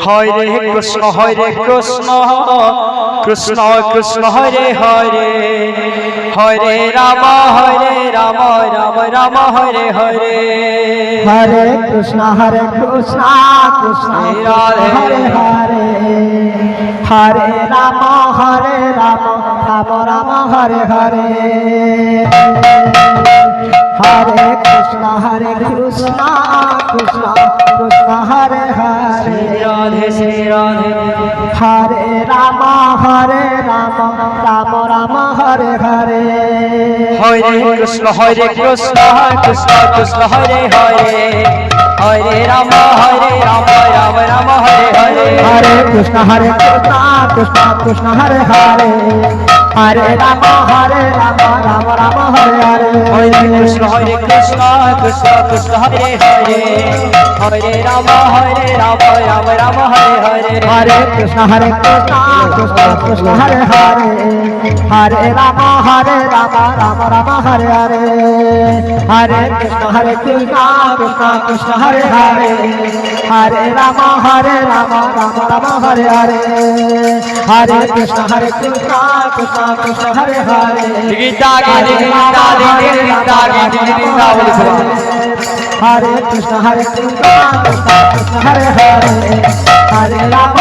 হরে হরে কৃষ্ণ কৃষ্ণ কৃষ্ণ হরে হরে হরে রাম রাম রাম হরে হরে হরে কৃষ্ণ কৃষ্ণ হরে হরে হরে রাম রাম রাম হরে হরে হরে কৃষ্ণ কৃষ্ণ কৃষ্ণ হরে হরে রাধে শ্রী রাধে হরে রাম রাম রাম হরে হরে হরে কৃষ্ণ কৃষ্ণ কৃষ্ণ হরে হরে হরে রাম রাম রাম হরে হরে হরে কৃষ্ণ কৃষ্ণ কৃষ্ণ হরে হরে হরে রাম রাম রাম হরে হরে হরে কৃষ্ণ কৃষ্ণ কৃষ্ণ হরে হরে হরে রাম রাম রাম হরে হরে হরে কৃষ্ণ কৃষ্ণ কৃষ্ণ হরে হরে হরে রাম রাম রাম হরে হরে হরে কৃষ্ণ কৃষ্ণ কৃষ্ণ হরে হরে হরে রাম রাম রাম হরে হরে হরে কৃষ্ণ কৃষ্ণ কৃষ্ণ হরে হরে গীতা গীতা গীতা গীতা বলে হরে কৃষ্ণ কৃষ্ণ কৃষ্ণ হরে হরে হরে রাম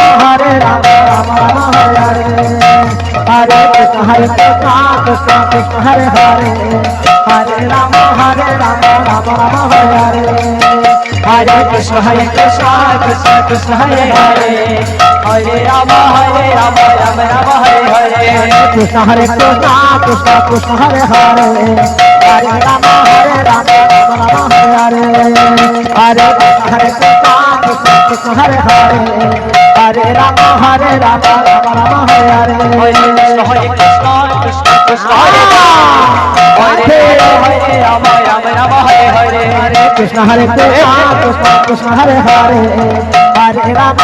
রাম রাম হরে হরে হরে কৃষ্ণ কৃষ্ণ কৃষ্ণ হরে হরে হরে রাম রাম রাম হরে হরে হরে কৃষ্ণ কৃষ্ণ কৃষ্ণ হরে হরে হরে রাম রাম রাম হরে হরে কৃষ্ণ কৃষ্ণ কৃষ্ণ হরে হরে হরে রাম রাম হরে হরে হরে কৃষ্ণ কৃষ্ণ হরে হরে হরে রাম রাম হরে হরে হরে কৃষ্ণ কৃষ্ণ হরে হরে রাম রাম হরে হরে হরে কৃষ্ণ কৃষ্ণ কৃষ্ণ হরে হরে হরে রাম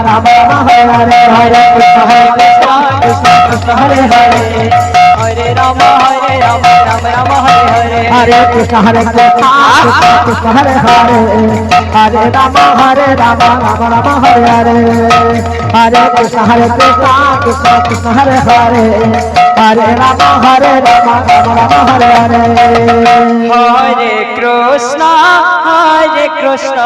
রাম হরে হরে হরে কৃষ্ণ কৃষ্ণ কৃষ্ণ হরে হরে হরে রাম রাম হরে হরে হরে কৃষ্ণ কৃষ্ণ কৃষ্ণ হরে হরে হরে রাম রাম হরে হরে হরে কৃষ্ণ কৃষ্ণ কৃষ্ণ হরে হরে হরে রাম রাম হরে হরে হরে কৃষ্ণ